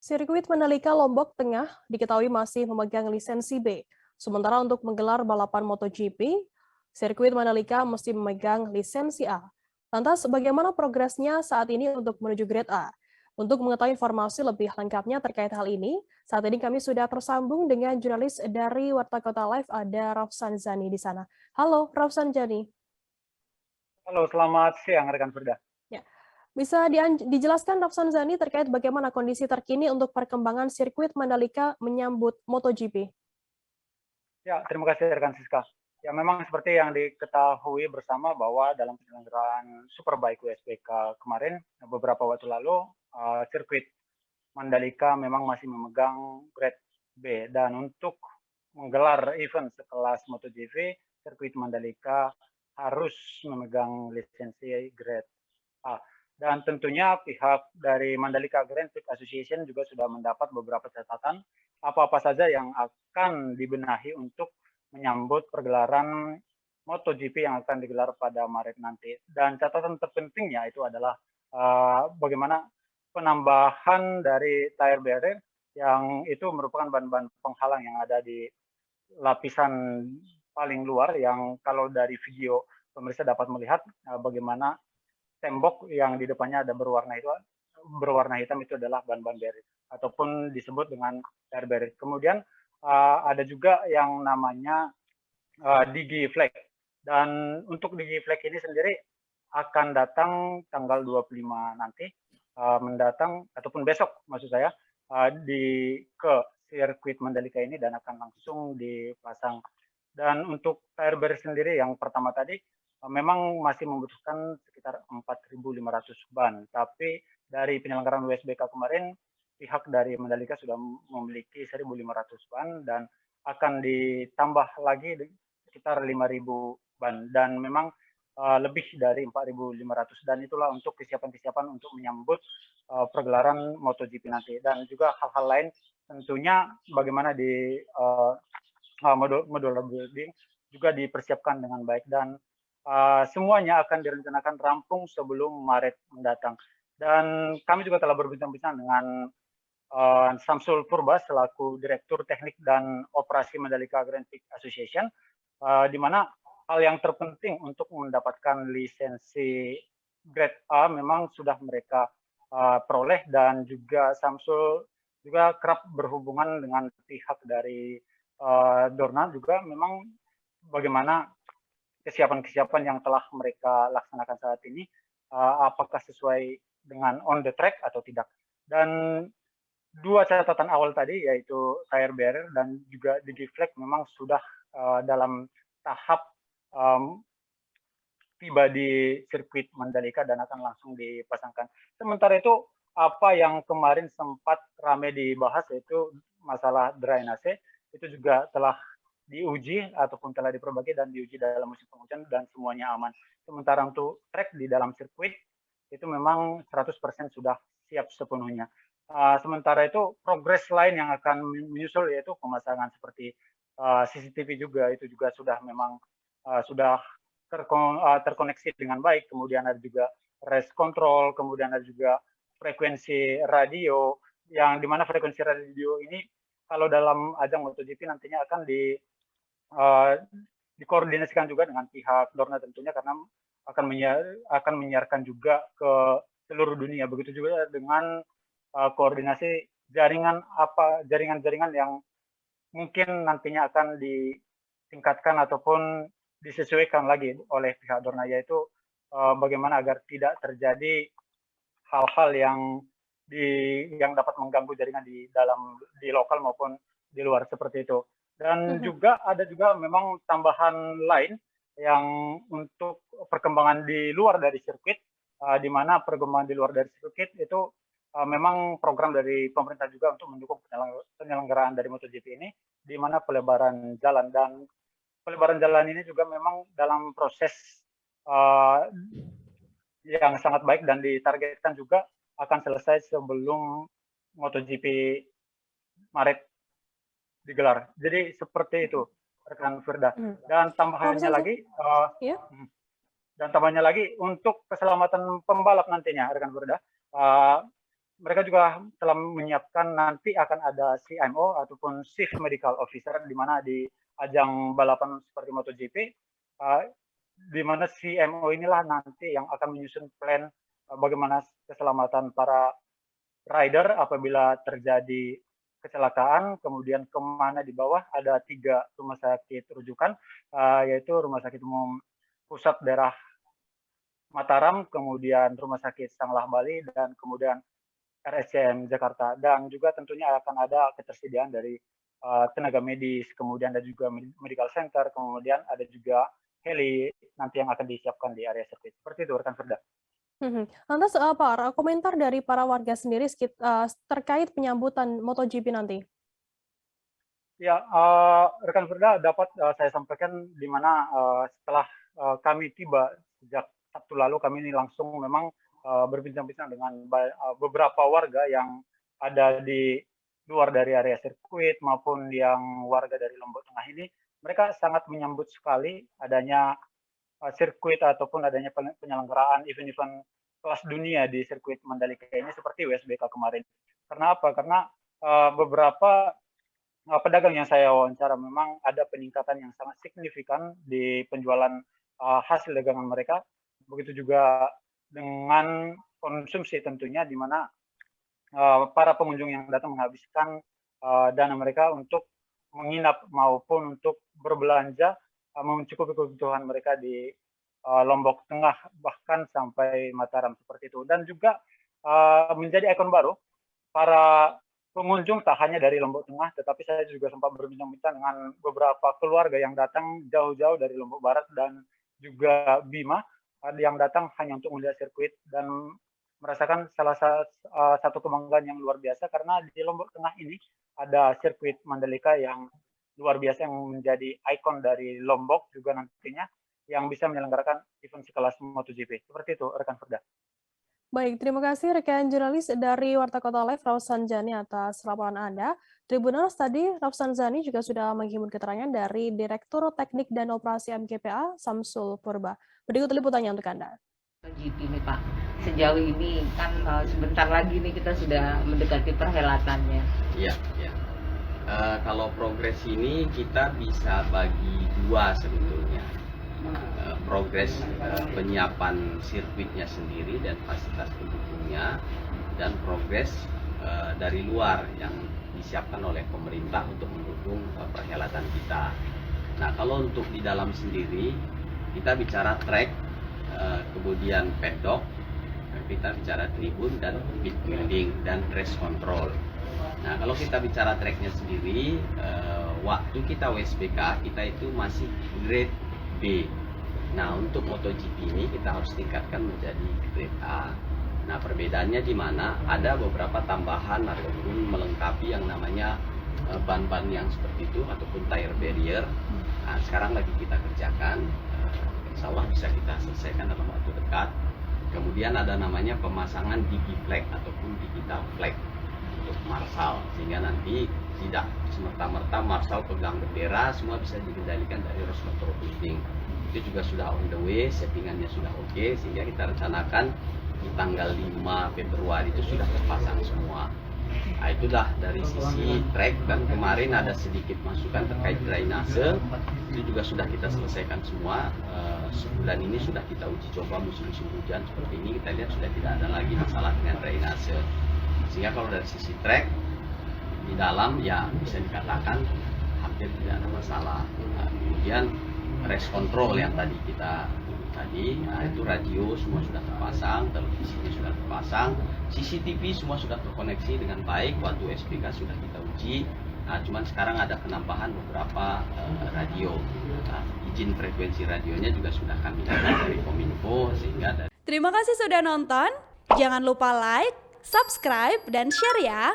Sirkuit Mandalika Lombok Tengah diketahui masih memegang lisensi B. Sementara untuk menggelar balapan MotoGP, sirkuit Mandalika mesti memegang lisensi A. Lantas bagaimana progresnya saat ini untuk menuju grade A? Untuk mengetahui informasi lebih lengkapnya terkait hal ini, saat ini kami sudah tersambung dengan jurnalis dari Warta Kota Live, ada Rafsan Zani di sana. Halo, Rafsan Zani. Halo, selamat siang rekan Firda. Ya. Bisa dijelaskan Rafsan Zani terkait bagaimana kondisi terkini untuk perkembangan sirkuit Mandalika menyambut MotoGP? Ya, terima kasih rekan Siska. Ya, memang seperti yang diketahui bersama bahwa dalam penyelenggaraan Superbike WSBK kemarin, beberapa waktu lalu, sirkuit Mandalika memang masih memegang grade B. Dan untuk menggelar event sekelas MotoGP, sirkuit Mandalika harus memegang lisensi grade A. Dan tentunya pihak dari Mandalika Grand Prix Association juga sudah mendapat beberapa catatan apa-apa saja yang akan dibenahi untuk menyambut pergelaran MotoGP yang akan digelar pada Maret nanti. Dan catatan terpentingnya itu adalah bagaimana penambahan dari tire barrier yang itu merupakan bahan-bahan penghalang yang ada di lapisan paling luar yang kalau dari video pemirsa dapat melihat bagaimana tembok yang di depannya ada berwarna hitam itu adalah bahan-bahan barrier ataupun disebut dengan tire barrier. Kemudian ada juga yang namanya digi flag. Dan untuk digi flag ini sendiri akan datang tanggal 25 nanti mendatang ataupun besok maksud saya ke sirkuit Mandalika ini dan akan langsung dipasang. Dan untuk tire barrier sendiri yang pertama tadi memang masih membutuhkan sekitar 4.500 ban, tapi dari penyelenggaraan WSBK kemarin, pihak dari Mandalika sudah memiliki 1.500 ban dan akan ditambah lagi sekitar 5.000 ban dan memang lebih dari 4.500 dan itulah untuk kesiapan-kesiapan untuk menyambut pergelaran MotoGP nanti dan juga hal-hal lain tentunya bagaimana di modular building juga dipersiapkan dengan baik dan semuanya akan direncanakan rampung sebelum Maret mendatang. Dan kami juga telah berbincang-bincang dengan Samsul Purba selaku Direktur Teknik dan Operasi Mandalika Grand Prix Association, di mana hal yang terpenting untuk mendapatkan lisensi Grade A memang sudah mereka peroleh dan juga Samsul juga kerap berhubungan dengan pihak dari Dorna juga memang bagaimana kesiapan-kesiapan yang telah mereka laksanakan saat ini, apakah sesuai dengan on the track atau tidak. Dan dua catatan awal tadi, yaitu tire barrier dan juga digi flag memang sudah dalam tahap tiba di sirkuit Mandalika dan akan langsung dipasangkan. Sementara itu, apa yang kemarin sempat ramai dibahas yaitu masalah drainase, itu juga telah diuji ataupun telah diperbaiki dan diuji dalam musim penghujan dan semuanya aman. Sementara untuk track di dalam sirkuit itu memang 100% sudah siap sepenuhnya. Sementara itu progres lain yang akan menyusul yaitu pemasangan seperti CCTV juga itu juga sudah memang sudah terkoneksi dengan baik. Kemudian ada juga race control, kemudian ada juga frekuensi radio yang dimana frekuensi radio ini kalau dalam ajang MotoGP nantinya akan dikoordinasikan juga dengan pihak Dorna tentunya karena akan menyiarkan juga ke seluruh dunia. Begitu juga dengan koordinasi jaringan-jaringan yang mungkin nantinya akan ditingkatkan ataupun disesuaikan lagi oleh pihak Dorna, yaitu bagaimana agar tidak terjadi hal-hal yang dapat mengganggu jaringan di lokal maupun di luar seperti itu. Dan juga ada juga memang tambahan lain yang untuk perkembangan di luar dari sirkuit, di mana perkembangan di luar dari sirkuit itu memang program dari pemerintah juga untuk mendukung penyelenggaraan dari MotoGP ini, di mana pelebaran jalan dan pelebaran jalan ini juga memang dalam proses yang sangat baik dan ditargetkan juga akan selesai sebelum MotoGP Maret digelar. Jadi seperti itu, rekan Firda. Dan tambahannya lagi, untuk keselamatan pembalap nantinya, rekan Firda, mereka juga telah menyiapkan nanti akan ada CMO ataupun Chief Medical Officer di mana di ajang balapan seperti MotoGP, di mana CMO inilah nanti yang akan menyusun plan bagaimana keselamatan para rider apabila terjadi kecelakaan, kemudian kemana di bawah ada 3 rumah sakit rujukan, yaitu Rumah Sakit Umum Pusat Daerah Mataram, kemudian Rumah Sakit Sanglah Bali, dan kemudian RSCM Jakarta. Dan juga tentunya akan ada ketersediaan dari tenaga medis, kemudian ada juga medical center, kemudian ada juga heli nanti yang akan disiapkan di area sirkuit. Seperti itu, rekan Firda. Lantas apa komentar dari para warga sendiri terkait penyambutan MotoGP nanti? Ya, rekan Firda, dapat saya sampaikan di mana setelah kami tiba sejak Sabtu lalu, kami ini langsung memang berbincang-bincang dengan beberapa warga yang ada di luar dari area sirkuit maupun yang warga dari Lombok Tengah ini. Mereka sangat menyambut sekali adanya sirkuit ataupun adanya penyelenggaraan event-event kelas dunia di sirkuit Mandalika ini seperti WSBK kemarin. Karena apa? Karena beberapa pedagang yang saya wawancara memang ada peningkatan yang sangat signifikan di penjualan hasil dagangan mereka. Begitu juga dengan konsumsi tentunya, di mana para pengunjung yang datang menghabiskan dana mereka untuk menginap maupun untuk berbelanja mencukupi kebutuhan mereka di Lombok Tengah bahkan sampai Mataram seperti itu. Dan juga menjadi ikon baru para pengunjung tak hanya dari Lombok Tengah, tetapi saya juga sempat berbincang-bincang dengan beberapa keluarga yang datang jauh-jauh dari Lombok Barat dan juga Bima, yang datang hanya untuk melihat sirkuit dan merasakan salah satu kebanggaan yang luar biasa karena di Lombok Tengah ini ada sirkuit Mandalika yang luar biasa yang menjadi ikon dari Lombok juga nantinya yang bisa menyelenggarakan event sekelas MotoGP. Seperti itu, rekan Firda. Baik, terima kasih rekan jurnalis dari Warta Kota Live, Rausan Zani atas laporan Anda. Tribuners tadi, Rausan Zani juga sudah menghimpun keterangan dari Direktur Teknik dan Operasi MGPA, Samsul Purba. Berikut liputannya untuk Anda. MotoGP nih Pak, sejauh ini kan sebentar lagi nih kita sudah mendekati perhelatannya. Iya. Kalau progres ini kita bisa bagi 2 sebetulnya. Progres penyiapan sirkuitnya sendiri dan fasilitas pendukungnya, dan progres dari luar yang disiapkan oleh pemerintah untuk mendukung perhelatan kita. Nah, kalau untuk di dalam sendiri kita bicara track, kemudian paddock, kita bicara tribun dan pit building dan race control. Nah, kalau kita bicara tracknya sendiri, waktu kita WSBK kita itu masih grade B. Nah, untuk MotoGP ini kita harus tingkatkan menjadi grade A. Nah, perbedaannya di mana ada beberapa tambahan ataupun melengkapi yang namanya ban-ban yang seperti itu ataupun tire barrier. Nah, sekarang lagi kita kerjakan, insya Allah bisa kita selesaikan dalam waktu dekat. Kemudian ada namanya pemasangan DB flag ataupun digital flag untuk marshal, sehingga nanti tidak semerta-merta marshal pegang bendera, semua bisa dikendalikan dari race control building. Itu juga sudah on the way, settingannya sudah oke, sehingga kita rencanakan di tanggal 5 Februari itu sudah terpasang semua. Nah, itulah dari sisi track. Dan kemarin ada sedikit masukan terkait drainase, itu juga sudah kita selesaikan semua. Sebulan ini sudah kita uji coba musim-musim hujan seperti ini, kita lihat sudah tidak ada lagi masalah dengan drainase. Sehingga kalau dari sisi track di dalam ya bisa dikatakan hampir tidak ada masalah. Nah, kemudian race control yang tadi itu radio semua sudah terpasang, televisinya sudah terpasang, CCTV semua sudah terkoneksi dengan baik. Waktu SPK sudah kita uji. Nah, cuman sekarang ada penambahan beberapa radio. Nah, izin frekuensi radionya juga sudah kami dapat dari Kominfo, sehingga dari... Terima kasih sudah nonton. Jangan lupa like, subscribe, dan share ya.